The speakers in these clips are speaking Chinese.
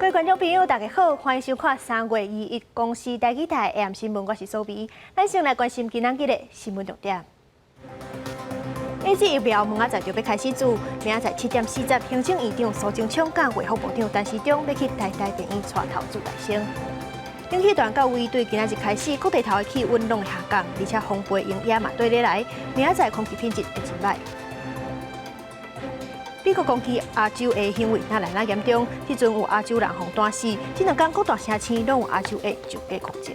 各位观众朋友，大家好，欢迎收看3月21公视台语台 AM 新闻，我是苏比。咱先来关心今仔日的新闻重点。AZ 疫苗明仔载就要开始做，明仔载7点40，行政院长苏贞昌甲卫福部长陈时中要去台大病院带头做大声。冷气团到位对今仔日开始，各地头的气温拢会下降，而且风背影也嘛对咧来，明仔载空气品质会真歹。美国攻击亚洲的行为哪来那严重？迄阵有亚洲人互弹死，这两天各大城市拢有亚洲的上街抗争。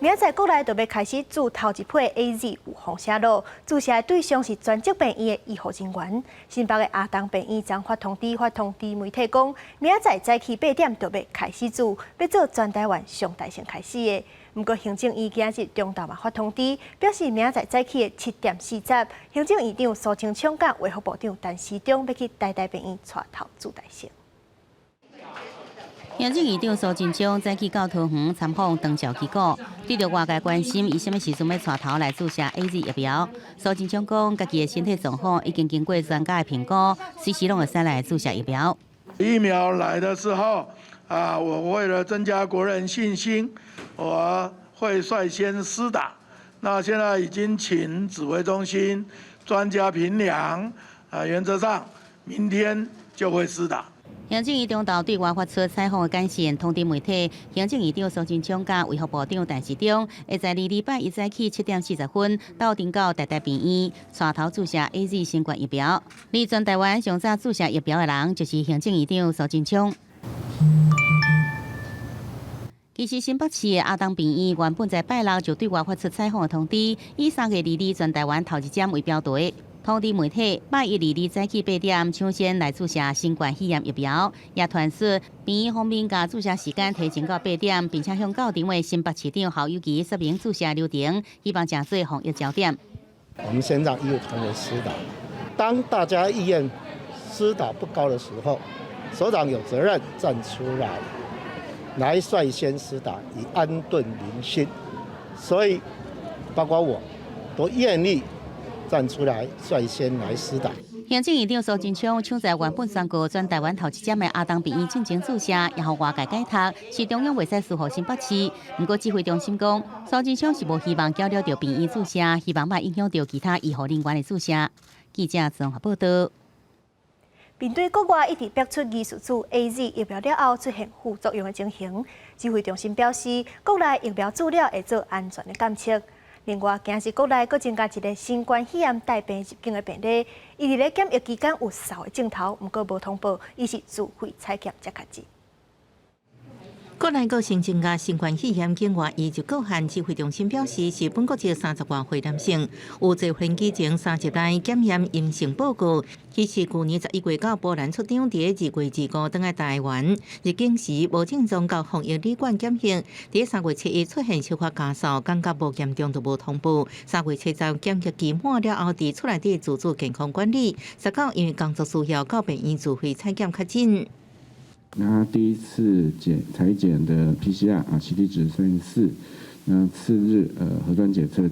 明仔载国内就要开始注头一批 AZ 有放射炉，注射的对象是专职病院的医护人员。新北的阿东病院将发通知媒体讲，明仔载早起8点就要开始注，要做全台湾上大先开始的。不过行政院今日中昼嘛发通知，表示明仔载早起的7点40，行政院长苏贞昌甲卫福部长陈时中要去台大病院带头做大声。行政院长苏贞昌早起到桃园参访长照机构，对着外界关心伊什么时阵要带头来注射 AZ 疫苗，苏贞昌讲，家己的身体状况已经经过专家的评估，随时拢会使来注射疫苗。疫苗来的时候，我为了增加国人信心，我会率先施打。那现在已经请指挥中心专家评量，原则上明天就会施打。行政院中昼对外发出采访的简讯，通知媒体，行政院长苏贞昌甲卫福部长陈时中会在礼拜一早起7点40分到顶到台大病院带头注射 AZ 新冠疫苗。而全台湾上早注射疫苗的人，就是行政院长苏贞昌。其实新北市的阿东病院原本在拜六就对外发出采访的通知，以3月2日全台湾头一针为标题。通知媒体，拜1、2日早起8点抢先来注射新冠肺炎疫苗，也传说病院方面把注射时间提前到8点，并且向到场的新北市长侯友宜说明注射流程，希望加做防疫焦点。我们先让医务同仁施打，当大家意愿施打不高的时候，首长有责任站出来率先施打，以安顿民心。所以，包括我都愿意站出来率先来施打。行政院长苏贞昌抢在原本宣告全台湾头一针的阿东病院进行注射，也互外界解读是中央袂使疏忽新北市。不过指挥中心讲，苏贞昌是无希望搅扰到病院注射，希望莫影响到其他医护人员的注射。记者综合报道。面对国外一直逼出疑似注 AZ 疫苗了后出现副作用的情形，指挥中心表示，国内疫苗资料会做安全的监测。另外，今日国内佫增加一个新冠肺炎带病入境的病例，伊伫咧检疫期间有扫的镜头，毋过无通报，伊是自费采检才确诊。国内个新增加新冠肺炎境外移入个案，指挥中心表示，是本国籍30万回男性，有一份之前30日检验阴性报告。其实去年11月到波兰出场，伫2月25登来台湾，入境时无正常到防疫旅馆检疫。伫3月7日出现小可加速，感觉无严重就无通报。3月70检疫期满了后，伫出来伫自主健康管理，19因为工作需要到病院自费采检确诊。那他第一次采检的 PCR CT 值34，那次日核酸检测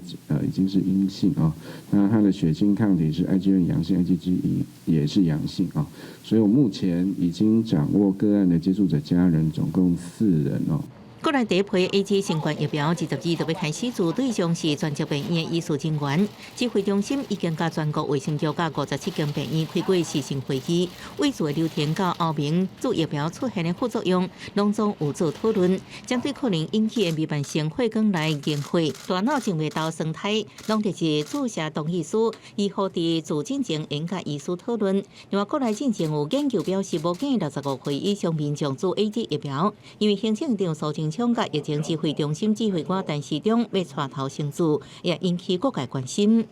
已经是阴性啊，那他的血清抗体是 IgM 阳性 ，IgG 也是阳性啊，所以我目前已经掌握个案的接触者家人总共4人哦。国内第一批 AZ 新冠疫苗22就要开始注，对象是专职病院的医师人员。指挥中心已经甲全国卫生局甲57间病院开过视讯会议，为做流程到后面注疫苗出现的副作用，拢总有做讨论。针对可能引起的弥漫性血管来研会、大脑静脉窦生态，拢就是注射同意书，以后伫自进前应甲医师讨论。另外，国内进前有研究表示，无建议65岁以上民众注 AZ 疫苗，因为行政院长苏贞昌甲疫情指挥中心指挥官陈时中要带头先做，也引起各界关心。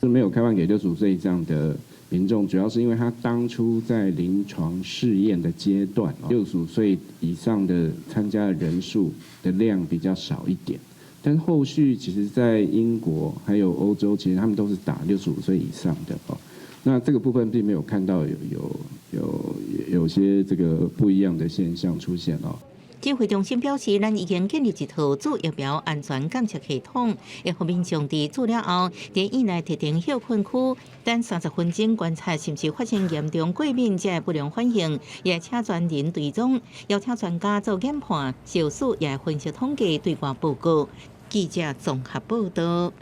是没有开放给65岁以上的民众，主要是因为他当初在临床试验的阶段，65岁以上的参加的人数的量比较少一点。但后续其实，在英国还有欧洲，其实他们都是打65岁以上的哦。那这个部分并没有看到有些这个不一样的现象出现哦。指挥中心表示，咱已经建立一套主疫苗安全监测系统，会互民众伫做了后，伫院内特定休困区等30分钟观察是毋是发现严重过敏才不良反应，也请专人追踪，邀请专家做研判，小数也分析统计对外报告。记者综合报道。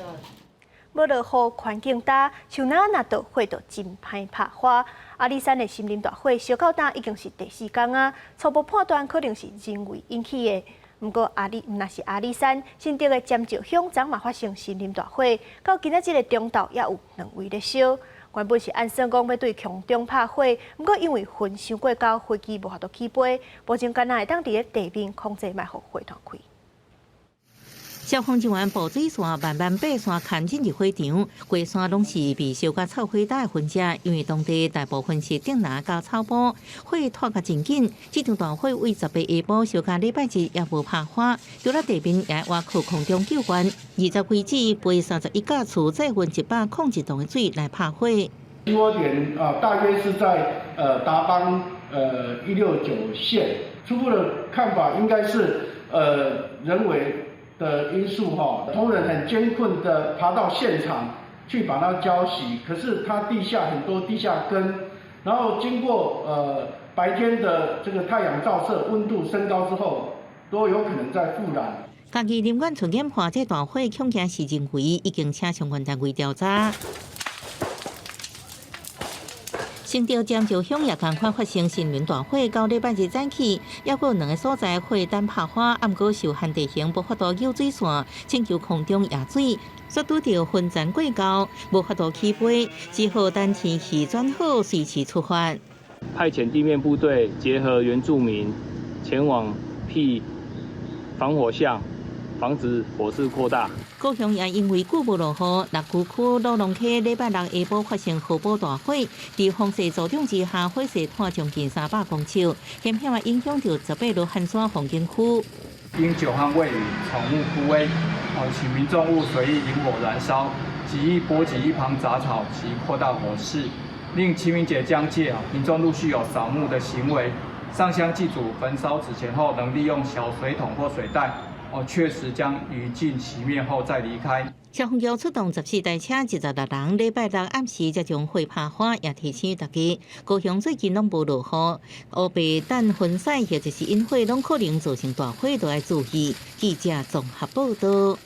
要落雨环境大，像那稻花就真歹拍花。阿里山的森林大火烧到今已经是第4天啊，初步判断可能是人为引起的。不过若是阿里山，新竹的尖石乡昨嘛发生森林大火，到今仔日的中昼也有2位在烧。原本是按算讲要对空中拍火，不过因为云伤过高，飞机无法度起飞，目前敢若会当伫咧地面控制卖互火团开。消防人员布水线慢慢爬山看进入火场，规山拢是被烧甲臭灰大的痕迹，因为当地大部分是顶拿甲草坡，火拖甲真紧。这场大火为18下晡烧甲礼拜日也无拍花，除了地面也挖去空中救援。20几支背31架厝再运101吨的水来拍火。起火点大约是在达邦169线，初步的看法应该是人为的因素同仁很艰困的爬到现场去把它浇熄，可是它地下很多地下根，然后经过白天的这个太阳照射，温度升高之后，都有可能在复燃。家己林管处研判这大火恐惊是人为，已经请相关单位调查。新竹尖石乡也同款发生森林大火，到礼拜日早起，还有2个所在火等拍花，暗过受限地形无法度舀水线，请求空中压水，却拄到云层过高，无法度起飞，只好等天气转好，随时出发。派遣地面部队结合原住民前往辟防火巷，防止火势扩大。高雄也因为久无落雨，6区区鹿龙溪礼拜6下晡发生河堡大火，在风势助长之下，火势拖将近300公尺，险险啊影响到18路旱山风景区。因酒酣未雨，草木枯萎，请民众勿随意引火燃烧，极易波及一旁杂草及扩大火势。令清明节将届，民众陆续有扫墓的行为，上香祭祖、焚烧纸钱后，能利用小水桶或水袋。确实将余烬熄灭后再离开。消防局出动14台车，16人，礼拜6暗时才将火拍花，也提醒大家，高雄最近拢无落雨，乌白等分散或者是引火，拢可能造成大火，都要注意。记者综合报道。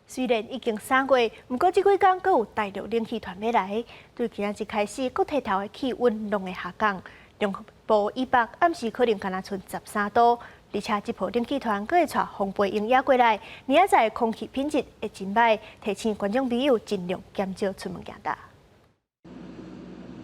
虽然已经3月，不过这几天阁有大陆冷气团要来，对今仔日开始，各地头的气温拢会下降，中部以北暗时可能敢若剩13度。而且这波冷气团阁会带风背影也过来，明仔载空气品质会真歹，提醒观众朋友尽量减少出门行大。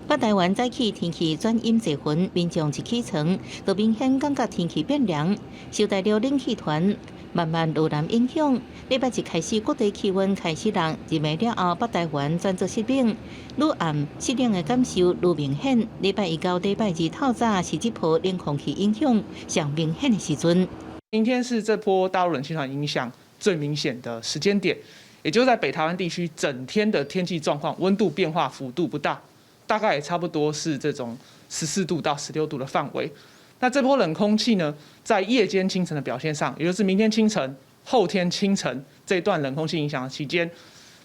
北台湾早起天气转阴侪云，民众一起床就明显感觉天气变凉，受到了冷气团慢慢路南影响。礼拜1开始，各地气温开始降，日暝了后，北台湾转做湿冷，愈暗湿冷的感受愈明显。礼拜1到礼拜2透早是这波冷空气影响上明显的时阵。今天是这波大陆冷气团影响最明显的时间点，也就是在北台湾地区整天的天气状况，温度变化幅度不大，大概也差不多是这种14度到16度的范围。那这波冷空气呢，在夜间清晨的表现上，也就是明天清晨、后天清晨这段冷空气影响的期间，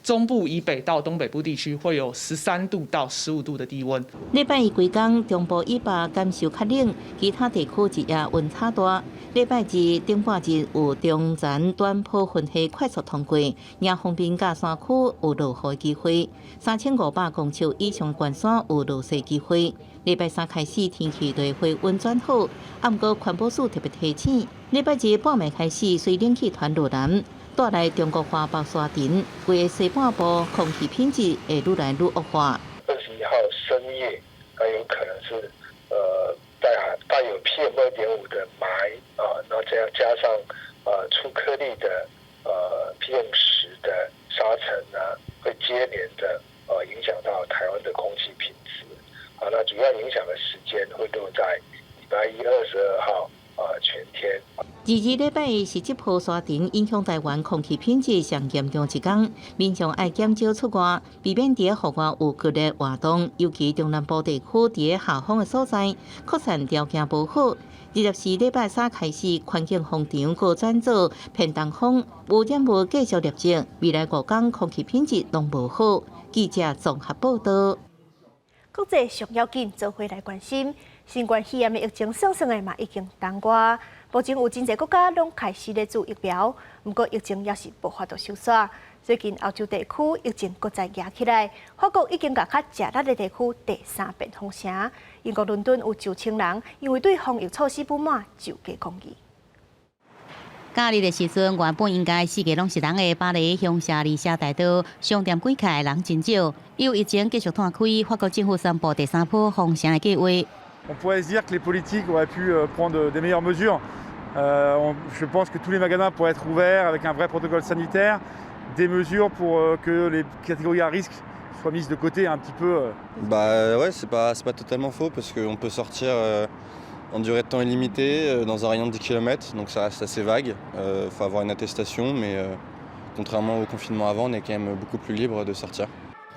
中部以北到东北部地区会有13度到15度的低温。礼拜1规天，中部以北感受较冷，其他地区日夜温差大。礼拜2顶半日有中前短波云系快速通过，也方便甲山区有落雨机会，3500公尺以上悬山有落雪机会。礼拜3开始天气就会温转好，暗过环保署特别提醒，礼拜2半暝开始随冷气团落南，带来中国华北沙尘，规个西半部空气品质会愈来愈恶化。21号深夜还有可能是带有 PM2.5 的霾然后这样加上粗颗粒的PM10的沙尘呢，会接连的影响到台湾的空气品质。那主要影响的时间会落在礼拜1、22号全天。22礼拜是这波沙尘影响台湾空气品质上严重一天，民众爱减少出外，避免在户外有剧烈活动，尤其中南部地区在下风的所在，扩散条件不好。24礼拜3开始，环境风场各转做偏东风，污染物继续累积，未来5天空气品质拢无好。记者综合报道。国际上要紧，做回来关心。新冠肺炎的疫情算算的嘛已经淡过，目前有真侪国家拢开始咧做疫苗，不过疫情也是无法度收煞。最近欧洲地区疫情搁再压起来，法国已经甲较食力的地区第3遍封城。英国伦敦有9000人因为对防疫措施不满就街抗议。假日的时阵，原本应该四界拢是人的巴黎乡下里下大道商店关起人真少，由疫情继续摊开，法国政府宣布第3波封城的计划。On pourrait se dire que les politiques auraient pu prendre des meilleures mesures. Je pense que tous les magasins pourraient être ouverts avec un vrai protocole sanitaire, des mesures pour que les catégories à risque soient mises de côté un petit peu. Bah ouais, c'est pas totalement faux parce qu'on peut sortir en durée de temps illimitée dans un rayon de 10 km, donc ça reste assez vague. Faut avoir une attestation, mais contrairement au confinement avant, on est quand même beaucoup plus libre de sortir.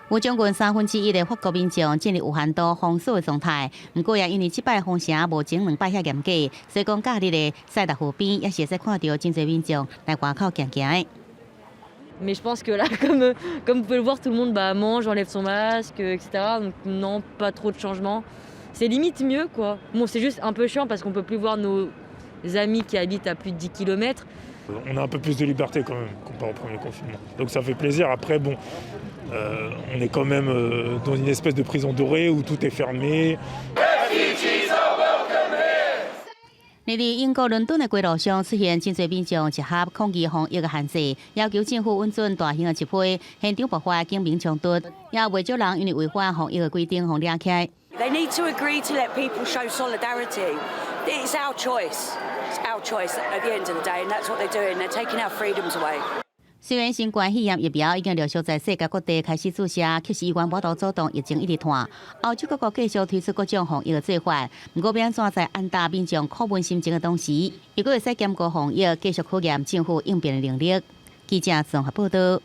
有将近1/3的法国民众进入有限度封锁的状态，不过也因为这摆封城无前2摆遐严格，所以讲假日的塞达湖边也是会看到真侪民众来外口行行。Mais je pense que là, comme vous pouvez le voir, tout le monde mange, enlève son masque, etc. Donc non, pas trop de changements. C'est limite mieux, quoi. Bon, c'est juste un peu chiant parce qu'on peut plus voir nos amis qui habitent à plus de 10 km. On a un peu plus de liberté quand même comparé au premier confinement. Donc ça fait plaisir. Après, bon, on est quand même dans une espèce de prison dorée où tout est fermé. 日英国伦敦的街路上出现真侪民众集合抗议防疫的限制，要求政府允准大型的集会，现场爆发警民冲突，也未少人因为违反防疫的规定，互抓起来。They need to agree to let people show solidarity. It's our choice. It's our choice at the end of the day, and that's what they're doing. They're taking our freedoms away. 虽然新冠肺炎疫苗已经陆续在世界各地开始注射，可是医院无度阻挡疫情一直拖。欧洲各国继续推出各种防疫的做法，不过要安怎在安大民众苦闷心情的同时，如果会使兼顾防疫，继续考验政府应变的能力。记者综合报道。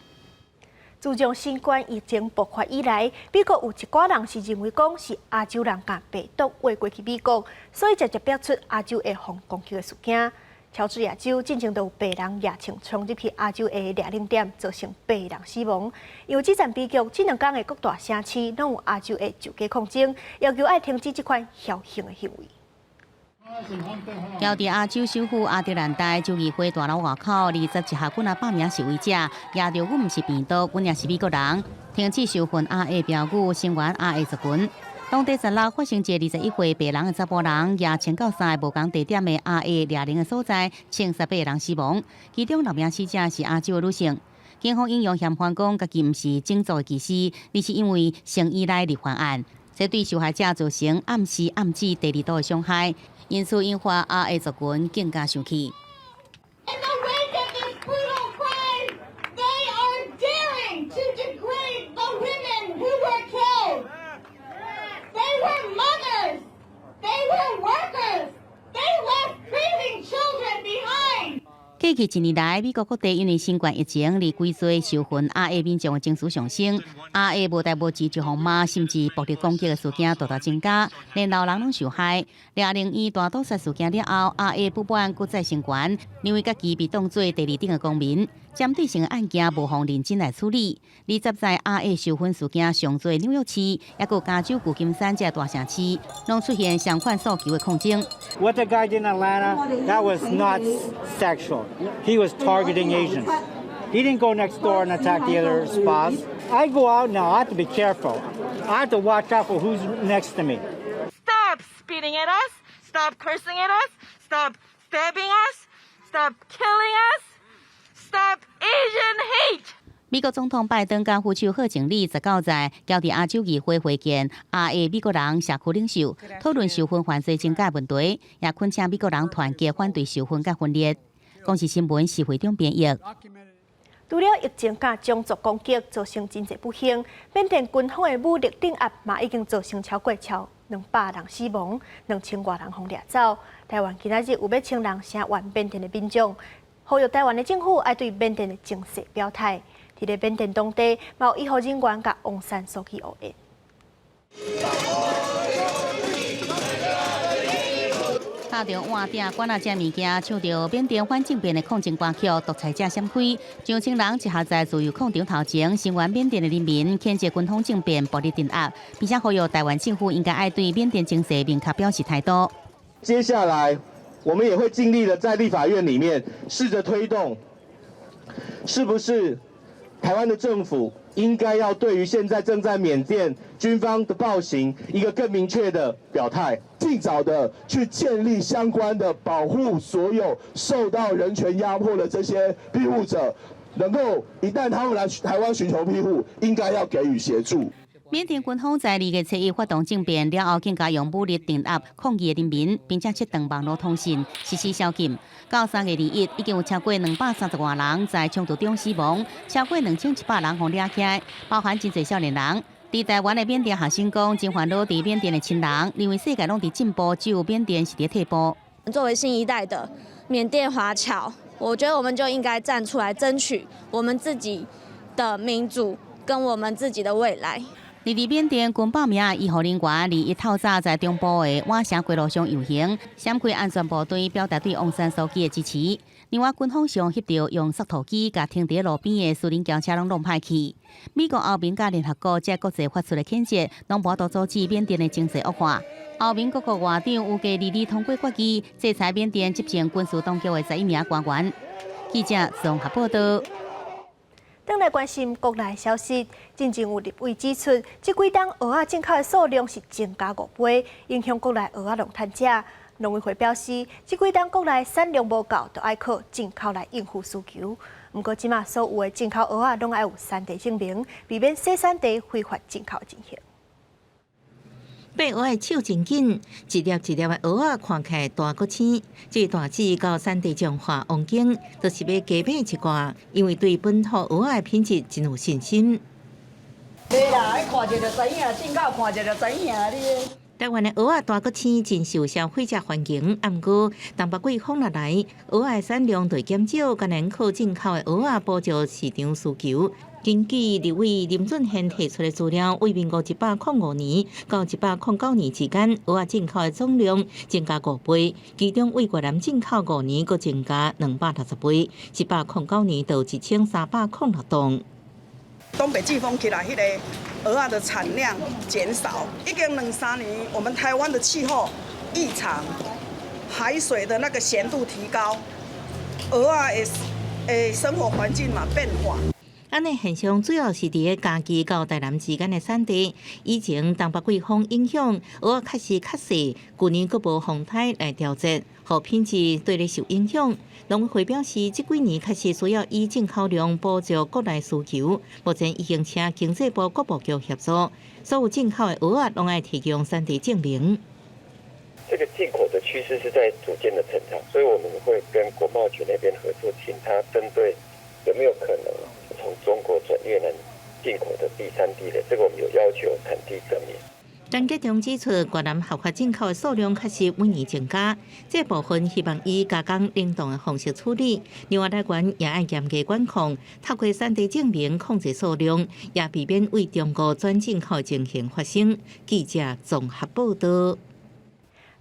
自从新冠疫情爆发以来，美国有一寡人是认为讲是亚洲人甲病毒划过去美国，所以直接逼出亚洲会防攻击的事件。乔治亚州进前就有白人野枪冲入去亚洲的掠领点，造成8人死亡。因为这场悲剧，这2天的各大城市拢有亚洲的就街抗争，要求要停止这款嚣张的行为。交伫亚洲首府亚特兰大州议会大楼外口，21下几百名示威者，抓着我毋是病毒，阮也是美国人，停止受训RA标语，声援RA族群。当地16发生一个21岁白人的查甫人，也前到3个无同地点的RA掠领的所在，前18人死亡，其中6名死者是亚洲的女性。警方引用嫌犯讲，家己毋是种族的歧视，而是因为性依赖罹犯案，这对受害者造成暗示暗指第2度的伤害，因此引发RA族群更加生气。过去1年来，美国各地因为新冠疫情而规岁受训RA民众的情绪上升，RA无代无志就防骂，甚至暴力攻击的事件大大增加，连老人拢受害。2021大屠杀事件了后，RA不满搁再声援，认为家己被当作第2等的公民。针对性的案件无妨认真来处理。20在RA受训事件上做纽约市，也有加州旧金山这大城市，拢出现相款诉求的抗争。What the guy did in Atlanta, that was not sexual. He was targeting Asians. He didn't go next door and attack the other spots. I go out now, I have to be careful. I have to watch out for who's next to me. Stop spitting at us. Stop cursing at us. Stop stabbing us. Stop killing us.Stop Asian hate！ 美国总统拜登甲副手贺锦丽19日交伫亚洲议会会见RA美国人社区领袖，讨论受训犯罪增加问题，也恳请美国人团结反对受训甲分裂。公视新闻是会长编译。除了疫情甲种族攻击造成真侪不幸，缅甸军方的武力镇压嘛已经造成超过200人死亡，2000多人被掠走。台湾今仔日有要请人声援缅甸的民众，呼吁台湾的政府要对缅甸的情势表态。伫咧缅甸当地，嘛有医护人员甲翁山苏姬握手。拍着碗鼎、管啊，食物件，唱着缅甸反政变的抗争歌曲，独裁者闪开。上千人集合在自由广场头前，声援缅甸的人民，谴责军统政变暴力镇压，并且呼吁台湾政府应该爱对缅甸情势明确表示态度。接下来，我们也会尽力的在立法院里面试着推动，是不是台湾的政府应该要对于现在正在缅甸军方的暴行一个更明确的表态，尽早的去建立相关的保护所有受到人权压迫的这些庇护者，能够一旦他们来台湾寻求庇护，应该要给予协助。缅甸军方在2月7日发动政变了后，更加用武力镇压抗议的人民，并且切断网络通讯，实施宵禁。到3月2日，已经有超过230多人在冲突中死亡，超过2700人被抓起来，包含真侪少年人。伫台湾的缅甸学生讲，真烦恼伫缅甸的亲人，认为世界拢伫进步，只有缅甸是伫退步。作为新一代的缅甸华侨，我觉得我们就应该站出来争取我们自己的民主跟我们自己的未来。伫缅甸军报名的医护人员伫透早在中部的瓦城街路上游行，闪开安全部队，表达对翁山苏姬的支持。另外，军方上翕到用石头机甲停伫路边的私人轿车拢弄歹去。美国、欧盟甲联合国即国际发出的谴责，拢无法度阻止缅甸的经济恶化。欧盟各国外长有计2日通过决议，制裁缅甸执政军事当局的11名官员。记者综合报道。转来关心国内消息，真正有立委指出，这几档蚵仔进口的数量是增加5倍，影响国内蚵仔农产者。农委会表示，这几档国内产量无够，就要靠进口来应付需求。不过，即马所有的进口蚵仔拢要有3地证明，避免生产地非法进口进行。买蚵仔手真紧，一粒一粒的蚵仔看起来大个青。这大致到产地彰化王景，就是要加买一寡，因为对本土蚵仔的品质真有信心。对啦，看者就知影，进口看者就知影你。台湾的蚵仔大个青真受消费者欢迎，不过东北季风落来，蚵仔产量就减少，更能靠进口的蚵仔补足市场需求。根据立委林俊宪提出的资料，为民国105年到109年之间，蚵仔进口的总量增加5倍，其中为越南进口5年佫增加260倍，109年到1306吨。东北季风起来，迄个蚵仔的产量减少，已经2-3年，我们台湾的气候异常，海水的那个咸度提高，蚵仔的生活环境嘛变化。安尼现象主要是伫咧嘉义到台南之间的产地，以前东北季风影响，蚵仔较细，去年佫无风台来调节，互品质对咧受影响。农委会表示，这几年确实需要以进口量补足国内需求，目前已经请经济部各部局协助，所有进口的蚵仔拢爱提供3地证明。这个进口的趋势是在逐渐的成长，所以我们会跟国贸局那边合作，请他针对有没有可能从中国转越南进口的第3地的，这个我们有要求产地证明。陈吉中指出，越南合法进口的数量确实每年增加，这部分希望以加工冷冻的方式处理。另外，台湾也爱严格管控，透过3地证明控制数量，也避免为中国转进口情形发生。记者综合报道。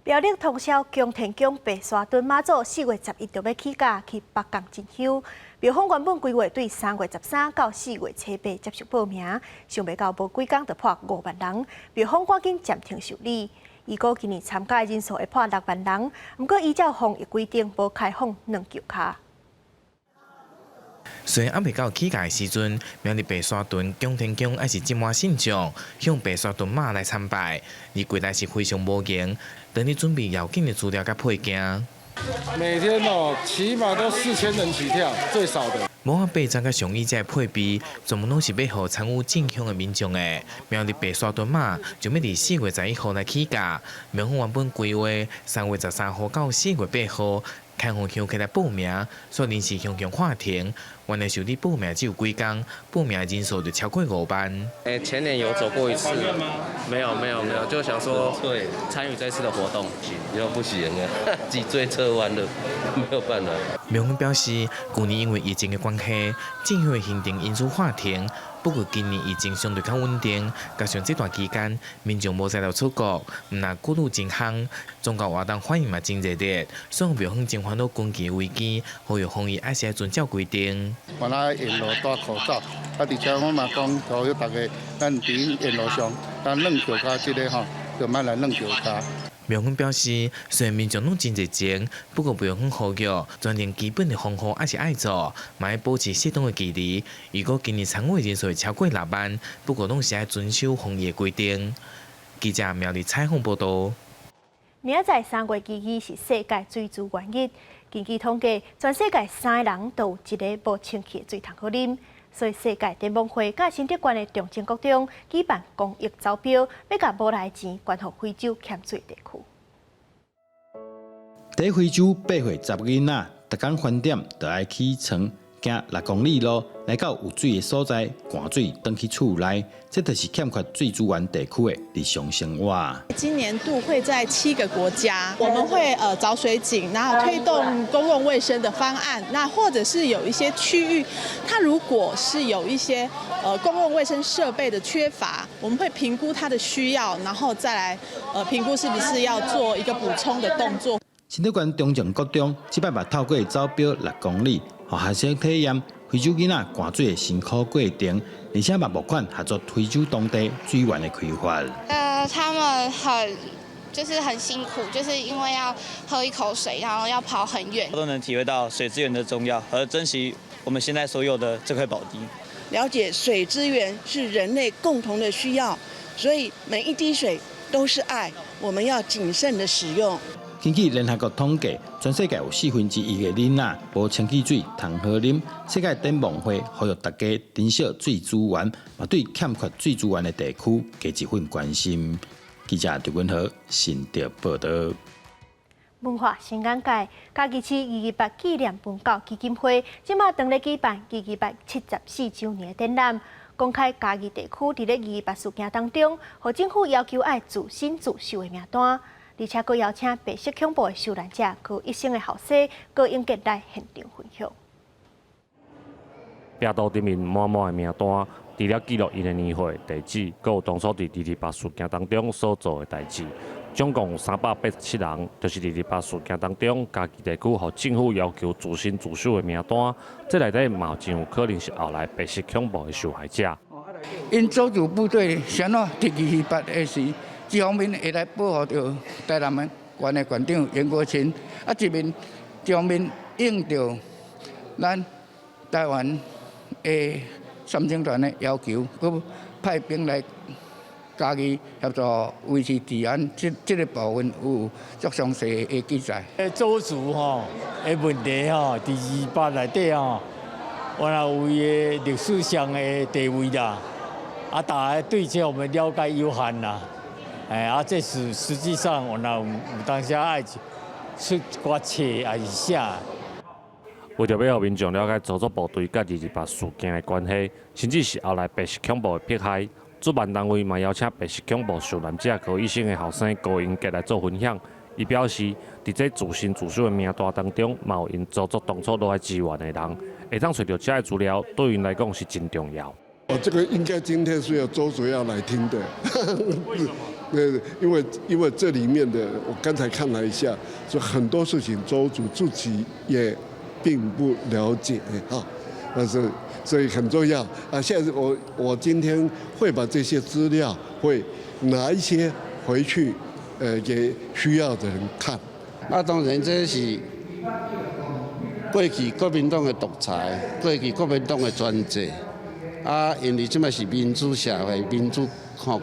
苗栗通霄宫田宫白沙屯妈祖4月11就要起驾去北港进香。庙方原本规划对3月13到4月7接受报名，想袂到无几天就破5万人，庙方赶紧暂停受理。预估今年参加的人数会破6万人，不过依照防疫规定，无开放2球卡。虽然还未到起驾的时阵，苗栗白沙屯宫田宫还是浸满信众向白沙屯妈来参拜，而柜台是非常无闲，等你准备要紧的资料甲配件。每天起码都4000人起跳，最少的。毛啊8站甲上衣这配备，全部拢是要互参与进香的民众的。苗栗白沙屯妈就要伫4月11号来起驾，苗方原本规划3月13号到4月8号。开户乡起来报名，说临时乡法庭，原来受理报名只有几天，报名人数就超过5万。前年有走过一次，没有，就想说对参与这次的活动，以后不行了，脊椎侧弯了，没有办法。民方表示，去年因为疫情的关系，政府的行政因素法庭。不过今年疫情相对较稳定，加上这段期间民众无再到出国，毋但过路真夯，宗教活动反应嘛真热烈，所以庙方真烦恼经济危机，呼吁防疫还是要遵照规定。原来沿路戴口罩，而且我嘛讲，呼吁大家咱伫沿路上，咱软桥骹即个吼，就莫来软桥骹。庙方表示，虽然民众拢真热情，不过庙方呼吁，全连基本的防护还是爱做，嘛要保持适当的距离。如果今年参与人数超过6万，不过拢是要遵守防疫规定。记者苗栗采访报道。明仔载3月2日是世界水资源日，根据统计，全世界3个人都有一个无清气的水通好啉。所以，世界电网会甲新德县的中正国中举办公益招标，要甲无来钱捐予非洲欠水地区。在非洲8岁10囡仔，逐工饭点就爱起床，行6公里路来到有水的所在，灌水返去厝内，这就是欠缺水资源地区的日常生活。今年度会在7个国家，我们会找水井，然后推动公共卫生的方案。那或者是有一些区域，它如果是有一些公共卫生设备的缺乏，我们会评估它的需要，然后再来评估是不是要做一个补充的动作。新德县中正国中这摆嘛透过招标6公里，让学生体验非洲囡仔灌水的辛苦过程，而且嘛募款合作非洲当地水源的开发。他们很辛苦，就是因为要喝一口水，然后要跑很远。都能体会到水资源的重要，而珍惜我们现在所有的这块宝地。了解水资源是人类共同的需要，所以每一滴水都是爱，我们要谨慎的使用。根据联合国统计，全世界有1/4的囡仔无清气水通好啉。世界电网会呼吁大家珍惜水资源，嘛对欠缺水资源的地区加一份关心。记者刘文和新德报道。文化新眼界，嘉义市228纪念文教基金会即马当咧举办228 74周年展览，公开嘉义地区伫咧228事件当中，和政府要求爱自新自修的名单。而且，佮邀请白色恐怖的受难者，佮一生的后生，佮应该来现场分享。病毒里面满满的名单，除了记录因的年岁、地址，佮有当初伫228事件当中所做的代志。总共有387人，就是228事件当中嘉义地区和政府要求自新自修的名单。这内底嘛真有可能是后来白色恐怖的受害者。因祖祖部队先咯228的时。这方面会来保护着台南县的县长严国清，一面这方面应着咱台湾的三警团的要求，佮派兵来嘉义协助维持治安，这个部分有足详细的记载。祖族的问题228内底原来有伊的历史上的地位啦，大家对这我们了解有限啦。这是实际上我有当时爱出挂册还是啥？为着要让民众了解操作部队甲228事件的关系，甚至是后来白色恐怖的迫害，主办单位嘛邀请白色恐怖受难者和医生的后生高英杰来做分享。伊表示，伫这自新自修的名单当中，嘛有因遭作当初落来支援的人，会当找到这些资料，对因来讲是真重要。这个应该今天是有周主要来听的。为什么？因为这里面的，我刚才看了一下，就很多事情周主自己也并不了解但是所以很重要啊。现在我今天会把这些资料会拿一些回去，给需要的人看。当然这是过去国民党的独裁，过去国民党的专制。因为即摆是民主社会，民主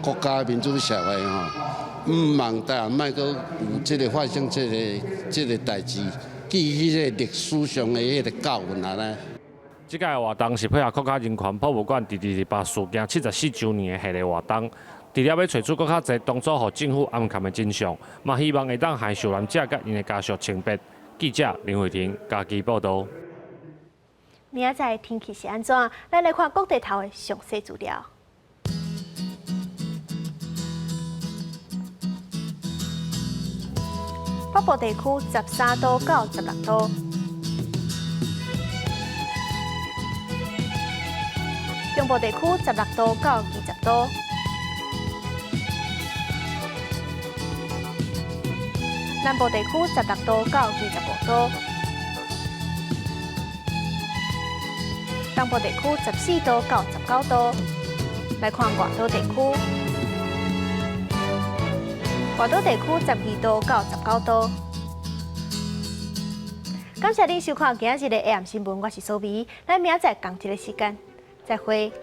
国家民主社会唔望台湾莫阁有即个发生即个代志，记迄个历史上的迄个教训呢。这届活动是配合国家人权博物馆228事件74周年的系列活动，除了要找出更较侪当初和政府暗藏的真相，嘛希望会当害受难者甲因的家属清白，记者林慧婷家己报道。明仔天气是安怎？咱来看各地头的详细资料。北部地区13度到16度，中部地区16度到20度，南部地区16度到25度，东部地区14度到19度。来看外岛地区。外岛地区12度到19度。感谢您收看今日的 AM 新闻，我是苏眉，咱明仔载同一个时间再会。